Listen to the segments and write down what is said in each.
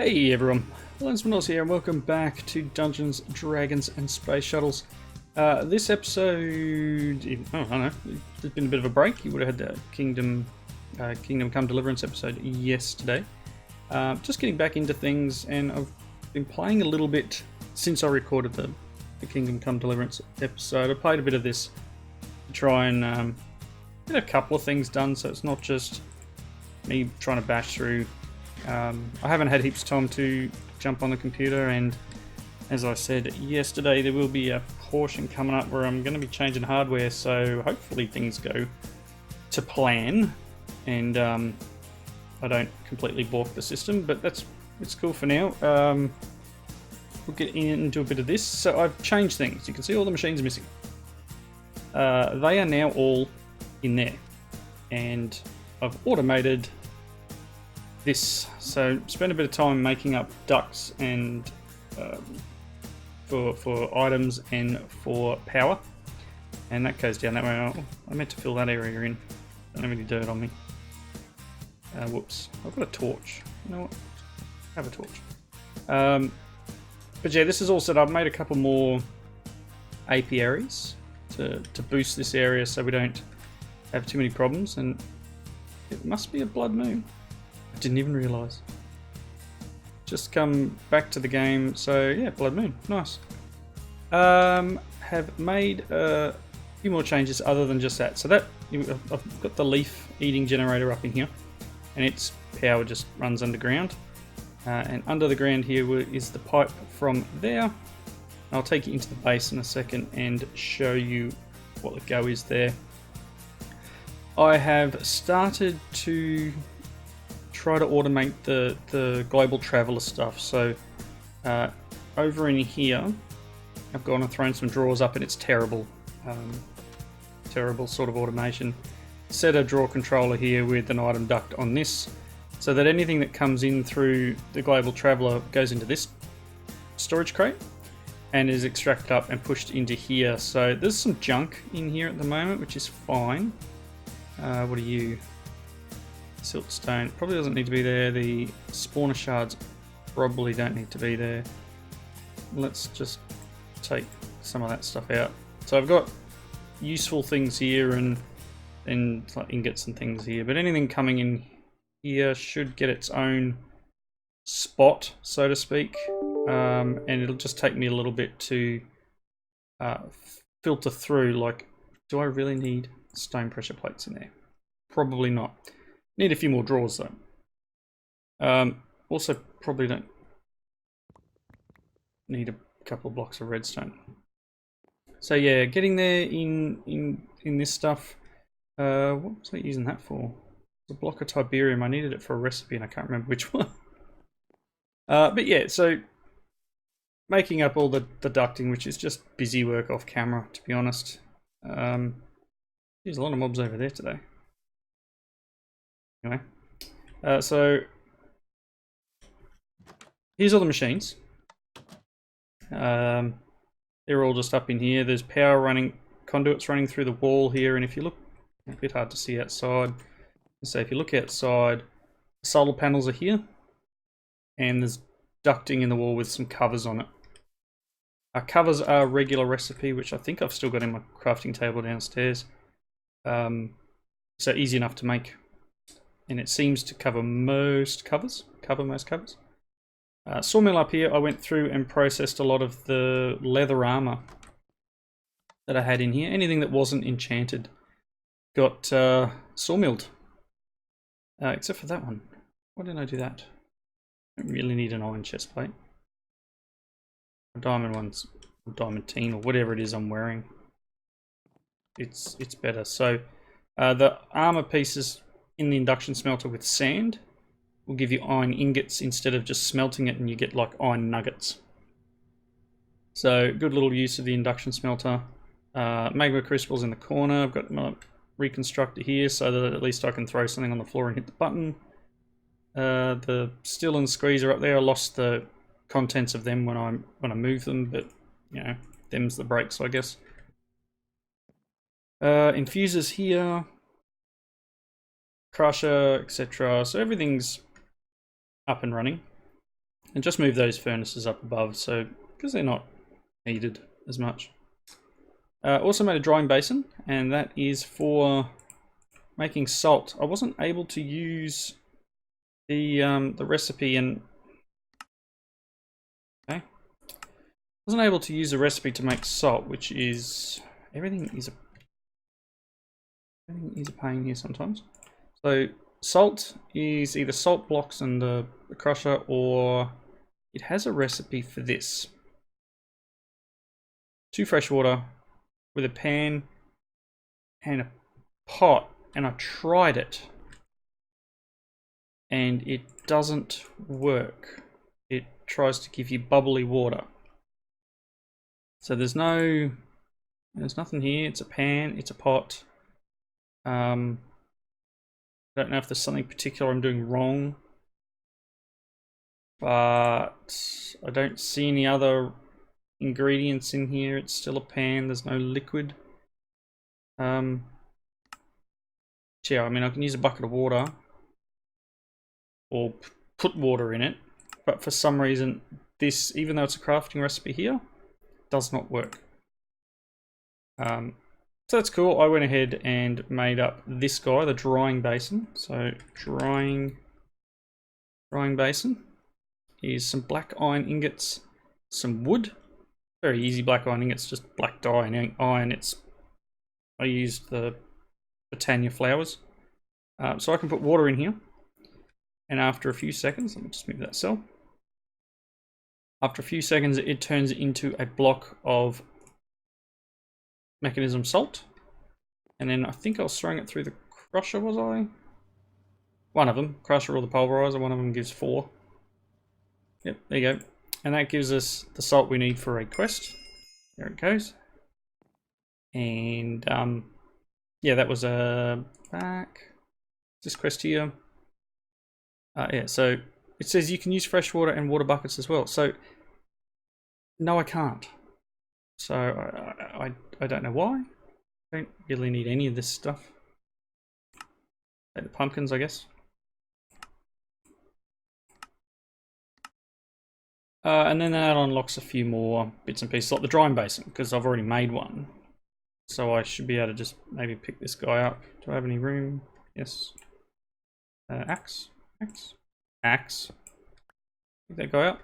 Hey everyone, Lensmanos here and welcome back to Dungeons, Dragons and Space Shuttles. This episode, I don't know, there's been a bit of a break. You would have had the Kingdom Come Deliverance episode yesterday. Just getting back into things, and I've been playing a little bit since I recorded the Kingdom Come Deliverance episode. I played a bit of this to try and get a couple of things done, so it's not just me trying to bash through. I haven't had heaps of time to jump on the computer, and as I said yesterday, there will be a portion coming up where I'm going to be changing hardware, so hopefully things go to plan and I don't completely balk the system, but it's cool for now. We'll get into a bit of this. So I've changed things. You can see all the machines missing. They are now all in there, and I've automated this, so spend a bit of time making up ducts and for items and for power, and that goes down that way. Oh, I meant to fill that area in. Don't have any dirt on me. Whoops, I've got a torch. You know what? Have a torch. But yeah, this is all set up. I've made a couple more apiaries to boost this area so we don't have too many problems, and it must be a blood moon. I didn't even realise. Just come back to the game, so yeah, blood moon, nice. Have made a few more changes other than just that. So that I've got the leaf eating generator up in here, and its power just runs underground. And under the ground here is the pipe from there. I'll take you into the base in a second and show you what the go is there. I have started to try to automate the global traveler stuff. So over in here, I've gone and thrown some drawers up, and it's terrible, terrible sort of automation. Set a drawer controller here with an item duct on this, so that anything that comes in through the global traveler goes into this storage crate and is extracted up and pushed into here. So there's some junk in here at the moment, which is fine. What are you? Siltstone probably doesn't need to be there. The spawner shards probably don't need to be there. Let's just take some of that stuff out. So I've got useful things here and like ingots and things here, but anything coming in here should get its own spot, so to speak, and it'll just take me a little bit to filter through. Like, do I really need stone pressure plates in there? Probably not. Need a few more drawers though. Also probably don't need a couple of blocks of redstone. So yeah, getting there in this stuff. What was I using that for? It's a block of Tiberium. I needed it for a recipe and I can't remember which one. But yeah, so making up all the ducting, which is just busy work off camera, to be honest. There's a lot of mobs over there today. Anyway, so here's all the machines. They're all just up in here. There's power running, conduits running through the wall here, and if you look, a bit hard to see outside. So if you look outside, the solar panels are here, and there's ducting in the wall with some covers on it. Our covers are regular recipe, which I think I've still got in my crafting table downstairs. So easy enough to make. And it seems to cover most covers. Sawmill up here, I went through and processed a lot of the leather armor that I had in here. Anything that wasn't enchanted got sawmilled. Except for that one. Why didn't I do that? I don't really need an iron chest plate. A diamond one's diamantine or whatever it is I'm wearing. It's better. So the armor pieces in the induction smelter with sand will give you iron ingots instead of just smelting it, and you get like iron nuggets. So good little use of the induction smelter. Magma crucibles in the corner. I've got my reconstructor here so that at least I can throw something on the floor and hit the button. The still and squeezer up there, I lost the contents of them when I move them, but you know, them's the breaks, I guess. Infusers here. Crusher, etc. So everything's up and running. And just move those furnaces up above, so because they're not needed as much. Also made a drying basin, and that is for making salt. I wasn't able to use the recipe, and okay, wasn't able to use the recipe to make salt, which is everything is a pain here sometimes. So salt is either salt blocks and the crusher, or it has a recipe for this. 2 fresh water with a pan and a pot, and I tried it and it doesn't work. It tries to give you bubbly water. So there's nothing here. It's a pan, it's a pot. I don't know if there's something particular I'm doing wrong, but I don't see any other ingredients in here. It's still a pan, there's no liquid. Yeah, I mean, I can use a bucket of water or put water in it, but for some reason this, even though it's a crafting recipe here, does not work. So that's cool. I went ahead and made up this guy, the drying basin. So drying basin is some black iron ingots, some wood, very easy black iron ingots, just black dye and iron. I used the Britannia flowers. So I can put water in here, and after a few seconds, let me just move that cell. After a few seconds, it turns into a block of mechanism salt. And then I think I was throwing it through the crusher, was I? One of them, crusher or the pulverizer, one of them gives 4. Yep, there you go. And that gives us the salt we need for a quest. There it goes. And yeah, that was a back. This quest here. Yeah, so it says you can use fresh water and water buckets as well. So no, I can't. So I don't know why. I don't really need any of this stuff. Like the pumpkins, I guess. And then that unlocks a few more bits and pieces, like the drying basin, because I've already made one. So I should be able to just maybe pick this guy up. Do I have any room? Yes. Axe. Pick that guy up.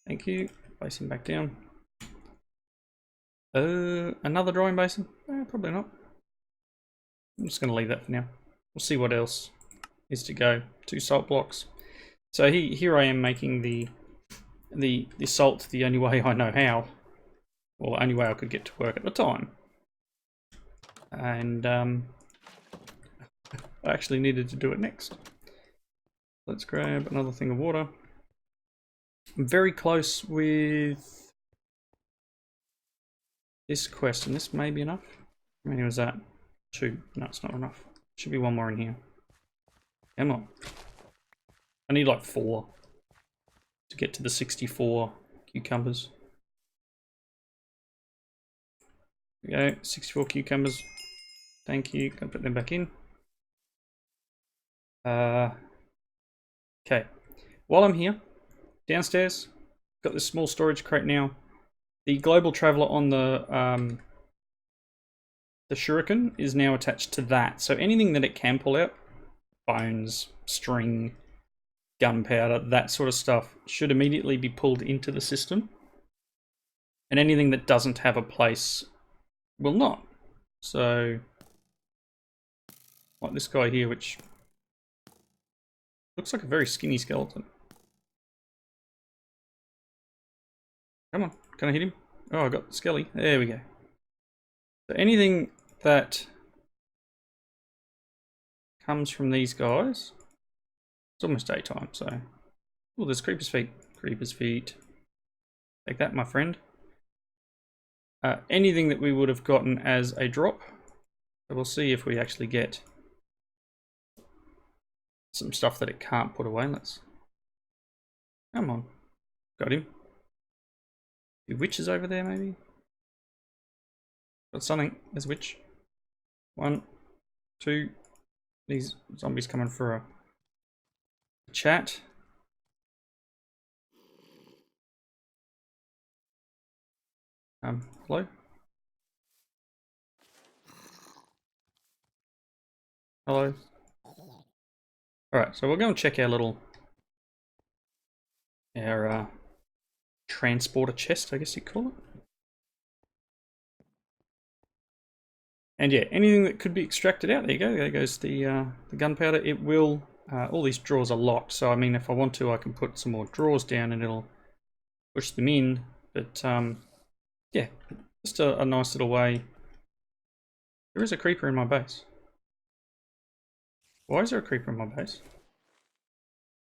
Thank you. Place him back down. Another drying basin? Probably not. I'm just going to leave that for now. We'll see what else is to go. 2 salt blocks. So here I am making the salt the only way I know how. Well, the only way I could get to work at the time. And I actually needed to do it next. Let's grab another thing of water. I'm very close with this quest, and this may be enough. How many was that? 2. No, it's not enough. Should be 1 more in here. Come on. I need like 4 to get to the 64 cucumbers. There we go, 64 cucumbers. Thank you. Gonna put them back in. Okay. While I'm here, downstairs, got this small storage crate now. The global traveler on the shuriken is now attached to that. So anything that it can pull out, bones, string, gunpowder, that sort of stuff, should immediately be pulled into the system. And anything that doesn't have a place will not. So, like this guy here, which looks like a very skinny skeleton. Come on, can I hit him? Oh, I got Skelly. There we go. So anything that comes from these guys, it's almost daytime, so... Oh, there's creeper's feet. Creeper's feet. Take that, my friend. Anything that we would have gotten as a drop. So we'll see if we actually get some stuff that it can't put away. Let's... Come on. Got him. The witch is over there, maybe? Got something. There's a witch. 1, 2. These zombies coming for a Chat. Hello? Hello? Alright, so we'll go and check our little... our transporter chest, I guess you'd call it. And yeah, anything that could be extracted out, there you go. There goes the gunpowder. It will... all these drawers are locked, so I mean, if I want to, I can put some more drawers down and it'll push them in. But yeah, just a nice little way. There is a creeper in my base. Why is there a creeper in my base?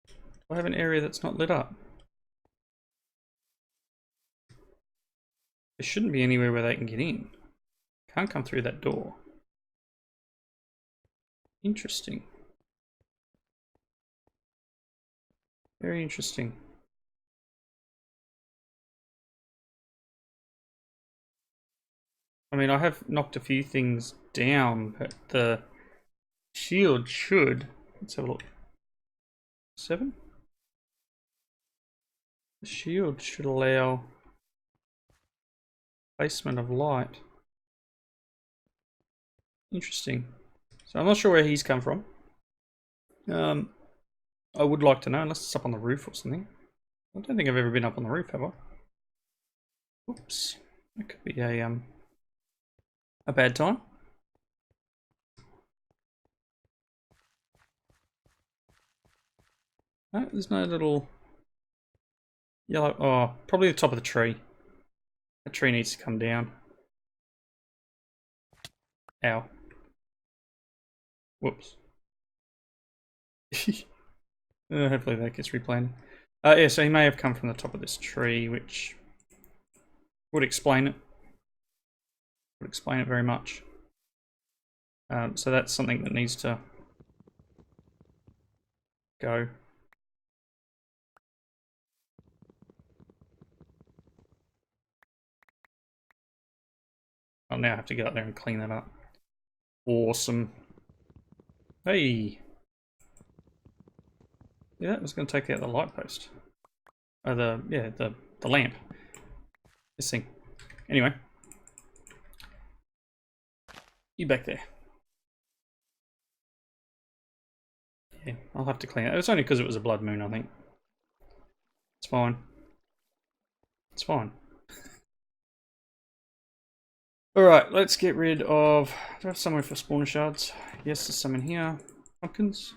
Do I have an area that's not lit up? There shouldn't be anywhere where they can get in. Can't come through that door. Interesting. Very interesting. I mean, I have knocked a few things down, but the shield should... Let's have a look. 7? The shield should allow placement of light. Interesting. So I'm not sure where he's come from. I would like to know, unless it's up on the roof or something. I don't think I've ever been up on the roof, have I? Oops. That could be a bad time. No, there's no little yellow... Oh, probably the top of the tree. That tree needs to come down. Ow. Whoops. Hopefully that gets replanted. Yeah, so he may have come from the top of this tree, which would explain it. Would explain it very much. So that's something that needs to go. I'll now have to get up there and clean that up. Awesome. Hey! Yeah, that was going to take out the light post. The lamp. This thing. Anyway. You back there. Yeah, I'll have to clean it. It was only because it was a blood moon, I think. It's fine. It's fine. Alright, let's get rid of... Do I have somewhere for spawner shards? Yes, there's some in here. Pumpkins.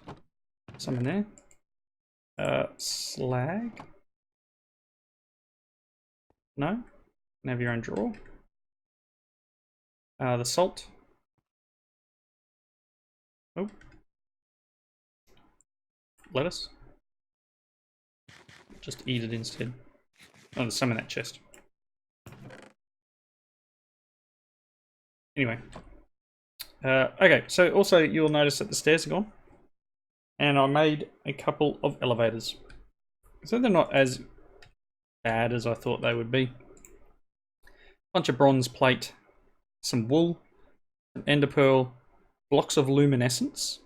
Some in there. Slag. No? You can have your own drawer. The salt. Oh. Lettuce. Just eat it instead. Oh, there's some in that chest. Anyway. Okay, so also you'll notice that the stairs are gone. And I made a couple of elevators. So they're not as bad as I thought they would be. Bunch of bronze plate, some wool, an ender pearl, blocks of luminescence,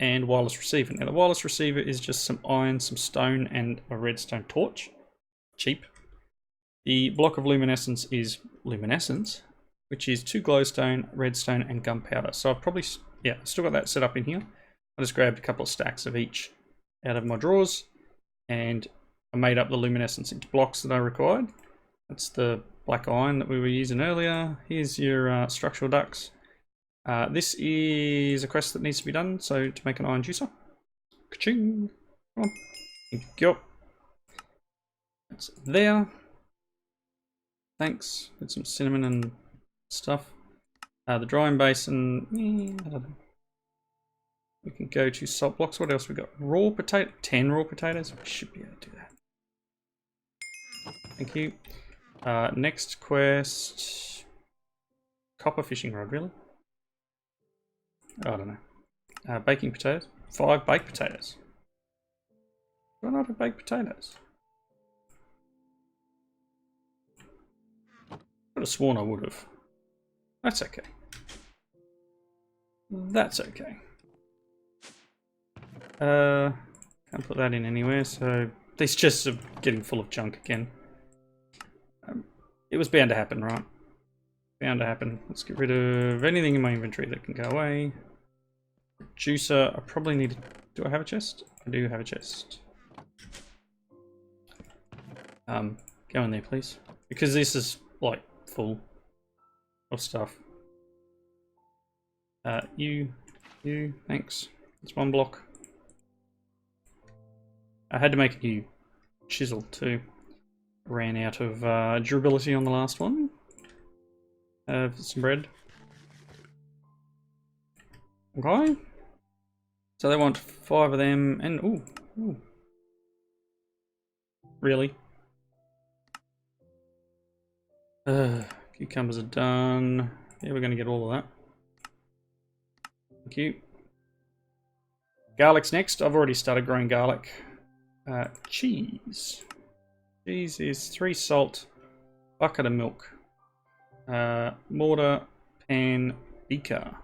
and wireless receiver. Now the wireless receiver is just some iron, some stone, and a redstone torch. Cheap. The block of luminescence is luminescence, which is 2 glowstone, redstone, and gunpowder. So I've probably, yeah, still got that set up in here. I just grabbed a couple of stacks of each out of my drawers, and I made up the luminescence into blocks that I required. That's the black iron that we were using earlier. Here's your structural ducts. This is a quest that needs to be done, so to make an iron juicer. Ka-ching! Come on. Thank you. That's there. Thanks. Get some cinnamon and stuff. The drying basin. I don't know. We can go to salt blocks. What else we got? Raw potato. 10 raw potatoes. We should be able to do that. Thank you. Next quest. Copper fishing rod, really? I don't know. Baking potatoes. 5 baked potatoes. Do I not have baked potatoes? I would have sworn I would have. That's okay. That's okay. Can't put that in anywhere, so these chests are getting full of junk again. It was bound to happen, right? Bound to happen. Let's get rid of anything in my inventory that can go away. Juicer, I probably need to... Do I have a chest? I do have a chest. Go in there, please. Because this is, like, full of stuff. You, thanks. It's one block. I had to make a new chisel, too. Ran out of durability on the last one. Some bread. Okay. So they want 5 of them, and ooh. Really? Cucumbers are done. Yeah, we're gonna get all of that. Thank you. Garlic's next. I've already started growing garlic. Cheese. Cheese is 3 salt, bucket of milk, mortar, pan, beaker.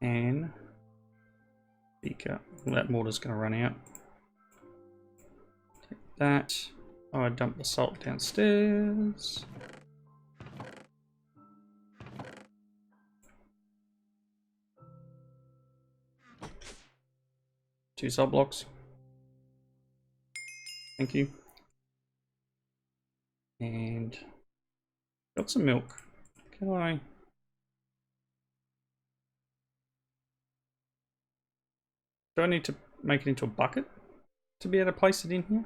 And beaker. Well, that mortar's going to run out. Take that. Oh, I dumped the salt downstairs. Two salt blocks. Thank you. And got some milk. Can I? Do I need to make it into a bucket to be able to place it in here?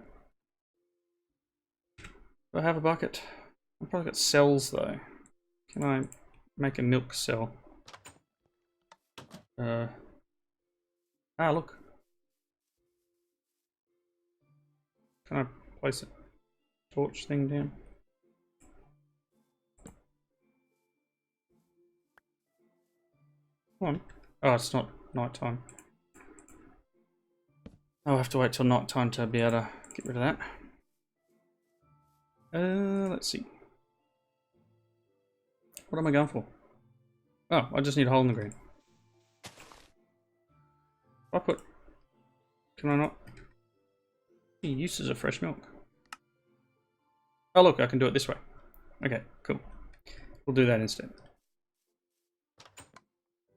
Do I have a bucket? I've probably got cells though. Can I make a milk cell? Look. Can I place a torch thing down? Come on. Oh, it's not night time. I'll have to wait till night time to be able to get rid of that. Let's see. What am I going for? Oh, I just need a hole in the ground. Can I not? Uses of fresh milk. Oh look, I can do it this way. Okay, cool. We'll do that instead.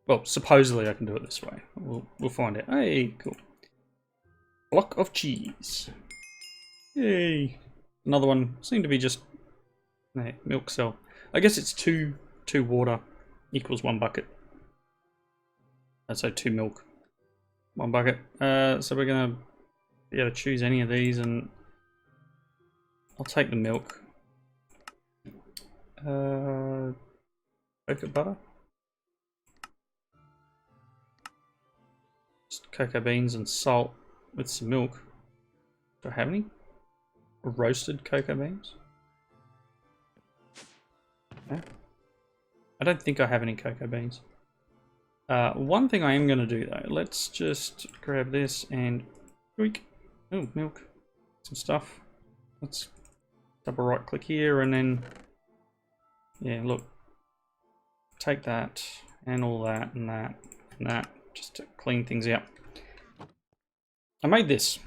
Well, supposedly I can do it this way. We'll find out. Hey, cool. Block of cheese. Yay. Another one. Seemed to be just milk cell. I guess it's two water equals 1 bucket. So 2 milk, 1 bucket. So we're gonna be able to choose any of these, and I'll take the milk. Coconut butter. Just cocoa beans and salt with some milk. Do I have any? Roasted cocoa beans? No? I don't think I have any cocoa beans. One thing I am going to do though, let's just grab this and tweak. Oh, milk. Some stuff. Let's double right click here and then, yeah, look. Take that and all that and that and that just to clean things out. I made this.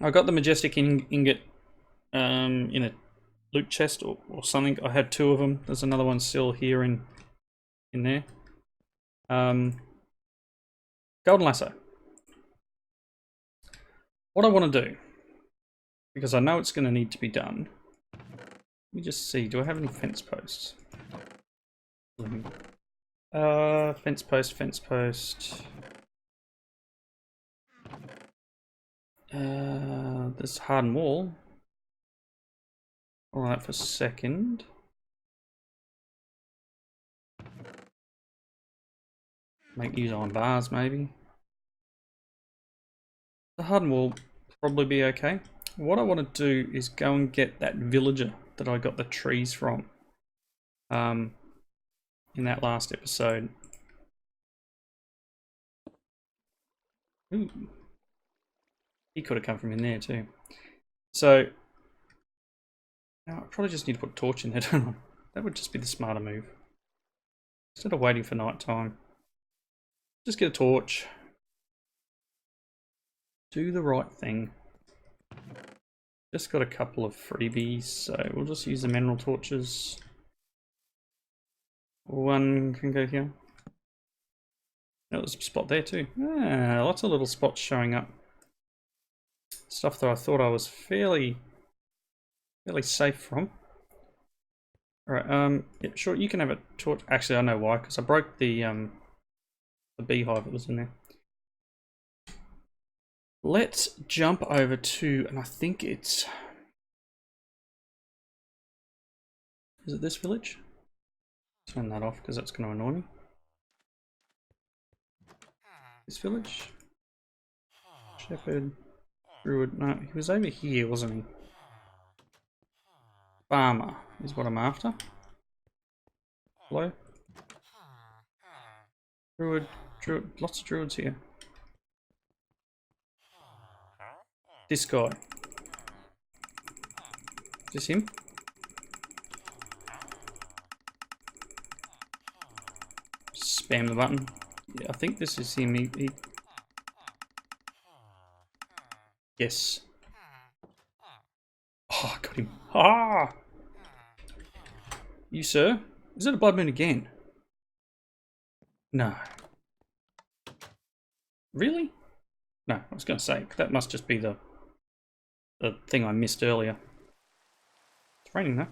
I got the majestic ingot in a loot chest or something. I had 2 of them. There's another one still here in there. Golden lasso. What I want to do, because I know it's going to need to be done. Let me just see. Do I have any fence posts? Fence post, fence post. There's hardened wall. Alright, for a second. Make use on bars, maybe. The hardened wall probably be okay. What I want to do is go and get that villager that I got the trees from. In that last episode. Ooh. He could have come from in there too. So, now I probably just need to put a torch in there, don't I? That would just be the smarter move. Instead of waiting for night time. Just get a torch. Do the right thing. Just got a couple of freebies, so we'll just use the mineral torches. One can go here. Oh, there's a spot there too. Ah, lots of little spots showing up. Stuff that I thought I was fairly safe from. Alright, yeah, sure, you can have a torch. Actually, I know why, because I broke the beehive that was in there. Let's jump over to, and I think it's... Is it this village? Turn that off, because that's going to annoy me. This village? Shepherd, Druid, no, he was over here, wasn't he? Farmer is what I'm after. Hello? Druid, lots of druids here. This guy. Is this him? Spam the button. Yeah, I think this is him. Yes. Oh, I got him. Ah! You, sir? Is it a blood moon again? No. Really? No, I was going to say, that must just be the thing I missed earlier. It's raining though.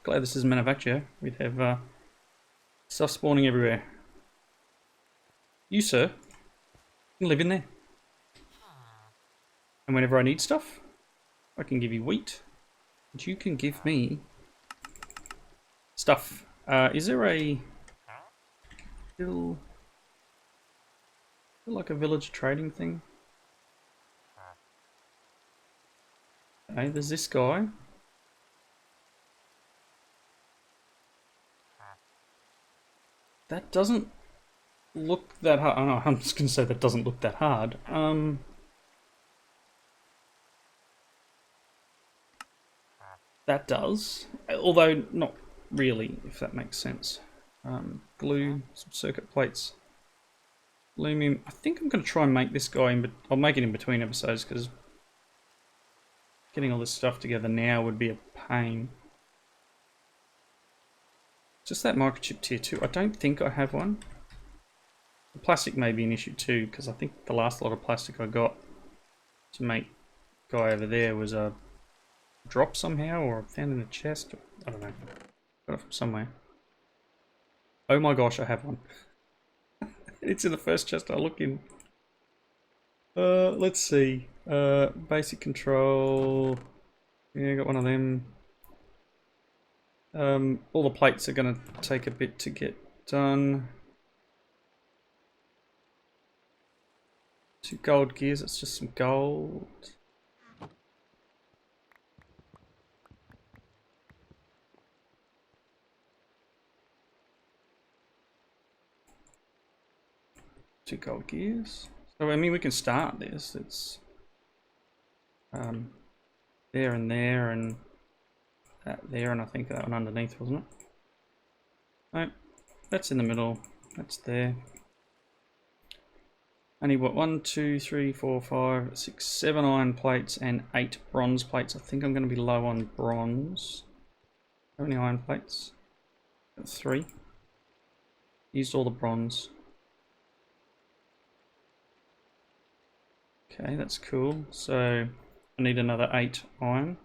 Glad this is manufacture. We'd have stuff spawning everywhere. You, sir, you can live in there. And whenever I need stuff, I can give you wheat. And you can give me stuff. Is there a little like a village trading thing? Okay, there's this guy. That doesn't look that hard. Oh, no, I'm just going to say that doesn't look that hard. That does, although not really, if that makes sense. Glue, some circuit plates. Aluminum. I think I'm going to try and make this guy, but I'll make it in between episodes because getting all this stuff together now would be a pain. Just that microchip tier 2. I don't think I have one. The plastic may be an issue too, because I think the last lot of plastic I got to make guy over there was a drop somehow, or found in a chest. Or, I don't know. Got it from somewhere. Oh my gosh, I have one. It's in the first chest I look in. Let's see. Basic control. Yeah, got one of them. All the plates are going to take a bit to get done. 2 gold gears, it's just some gold. Two gold gears. So I mean we can start this. It's there and there and that there, and I think that one underneath, wasn't it? No, that's in the middle. That's there. I need what, 1, 2, 3, 4, 5, 6, 7 iron plates and 8 bronze plates. I think I'm going to be low on bronze. How many iron plates? 3. Used all the bronze. Okay, that's cool. So I need another 8 iron.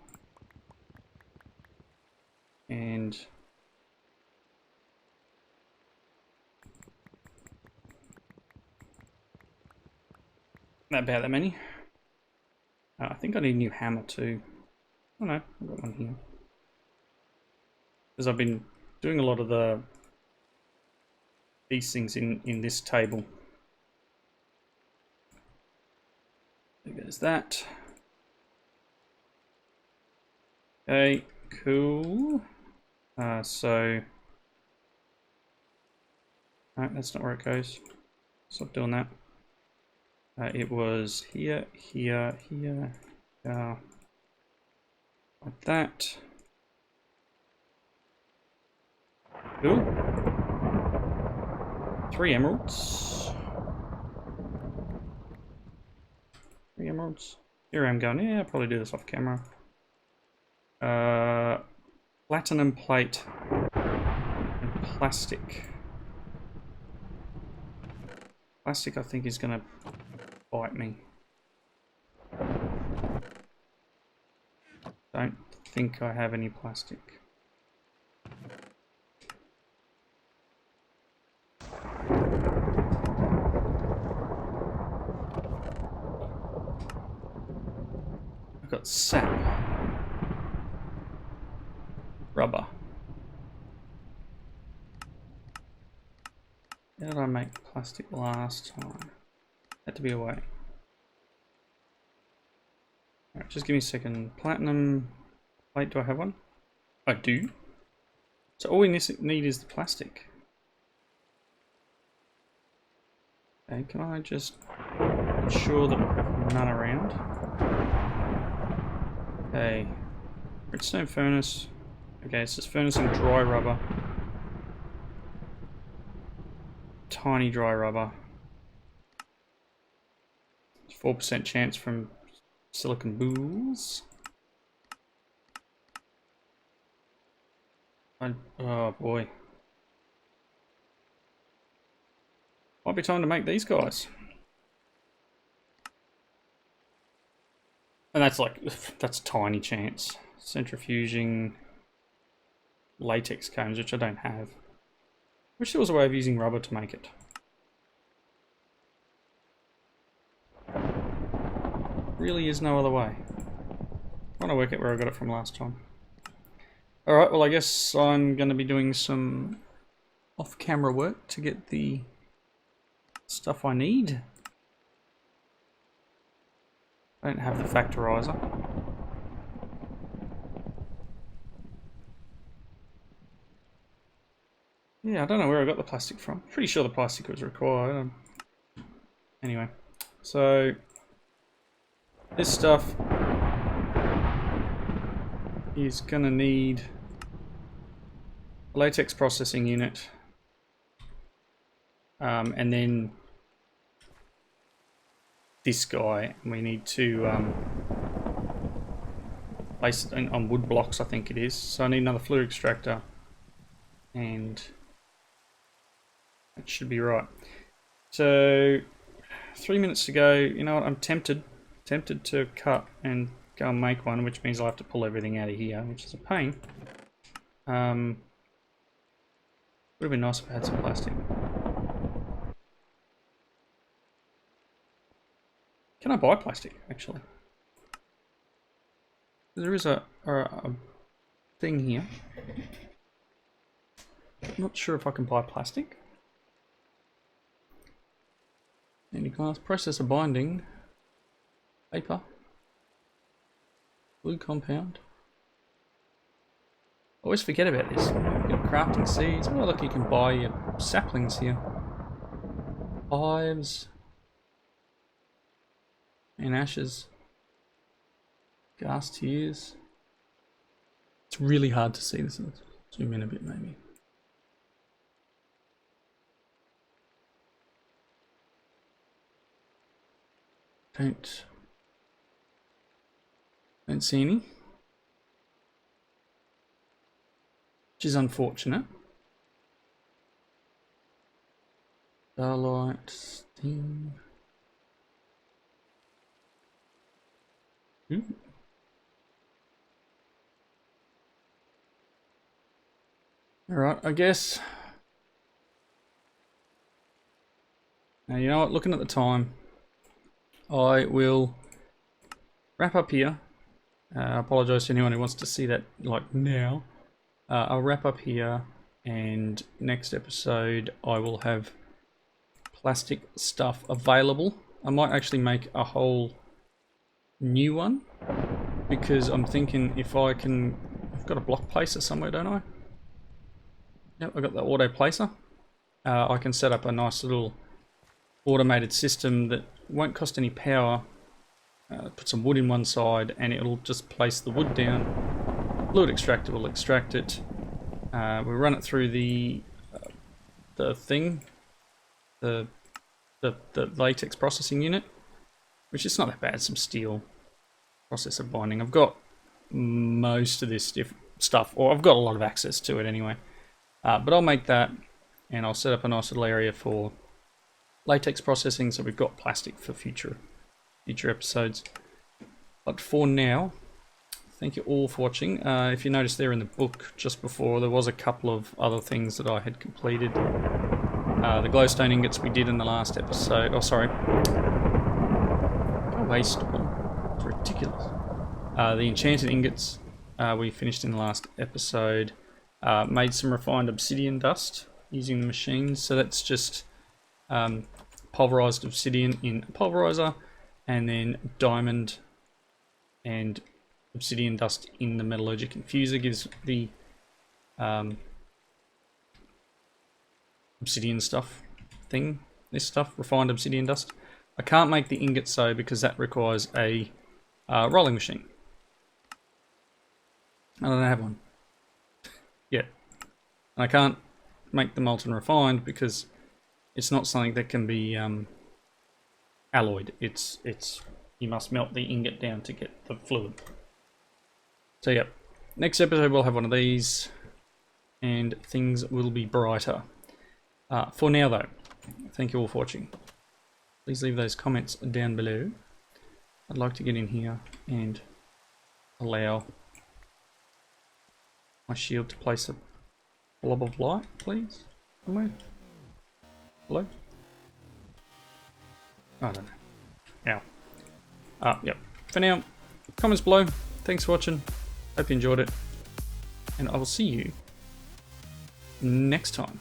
And about that many. I think I need a new hammer too. Oh no, I've got one here. Because I've been doing a lot of these things in this table. There's that. Okay, cool. So no, that's not where it goes. Stop doing that. It was here, here, here, like that. Cool. 3 emeralds. emeralds. Here I'm going, yeah, I'll probably do this off camera. Platinum plate and plastic. Plastic I think is going to bite me. Don't think I have any plastic. I've got sap. Rubber. How did I make plastic last time? Had to be a way. Alright, just give me a second. Platinum plate, do I have one? I do. So all we need is the plastic. Okay, can I just ensure that I have none around? Okay. Redstone furnace. Okay, it's just furnace and dry rubber. Tiny dry rubber. 4% chance from silicon bools. Oh boy. Might be time to make these guys. And that's like, that's tiny chance. Centrifuging latex cones, which I don't have. Wish there was a way of using rubber to make it. Really is no other way. I want to work out where I got it from last time. Alright, well I guess I'm going to be doing some off-camera work to get the stuff I need. I don't have the factorizer. Yeah, I don't know where I got the plastic from. Pretty sure the plastic was required. Anyway, so this stuff is gonna need a latex processing unit, and then this guy. We need to place it on wood blocks, I think it is. So I need another fluid extractor, and that should be right. So 3 minutes to go. You know what? I'm tempted to cut and go and make one, which means I'll have to pull everything out of here, which is a pain. Would have been nice if I had some plastic. Can I buy plastic, actually? There is a thing here. I'm not sure if I can buy plastic. Any glass, processor binding, paper, blue compound. I always forget about this. Crafting seeds. Oh look, you can buy your saplings here. Hives and ashes. Gas tiers. It's really hard to see this. Let's zoom in a bit maybe. Don't see any, which is unfortunate. Starlight, steam. Alright, I guess. Now, you know what, looking at the time, I will wrap up here. I apologise to anyone who wants to see that like now. I'll wrap up here, and next episode I will have plastic stuff available. I might actually make a whole new one, because I'm thinking if I can... I've got a block placer somewhere, don't I? Yep, I've got the auto placer. I can set up a nice little automated system that won't cost any power. Put some wood in one side and it'll just place the wood down. Fluid extractor will extract it. We'll run it through the thing, the latex processing unit, which is not that bad. Some steel, processor binding. I've got most of this stuff, or I've got a lot of access to it anyway. But I'll make that, and I'll set up a nice little area for latex processing, so we've got plastic for future episodes. But for now, thank you all for watching. If you notice there in the book just before, there was a couple of other things that I had completed. The glowstone ingots we did in the last episode. Oh, sorry. Go waste them. It's ridiculous. The enchanted ingots we finished in the last episode. Made some refined obsidian dust using the machines. So that's just pulverized obsidian in a pulverizer, and then diamond and obsidian dust in the metallurgic infuser gives the obsidian stuff thing. This stuff, refined obsidian dust. I can't make the ingots though because that requires a rolling machine. I don't have one yet. And I can't make the molten refined because it's not something that can be alloyed. It's you must melt the ingot down to get the fluid. So yep, next episode we'll have one of these, and things will be brighter. For now though, thank you all for watching. Please leave those comments down below. I'd like to get in here and allow my shield to place a blob of light, please. Somewhere. Hello? I don't know. Ow. Yep. For now, comments below. Thanks for watching. Hope you enjoyed it. And I will see you next time.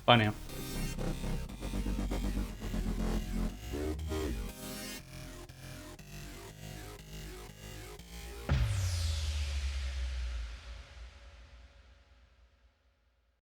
Bye now.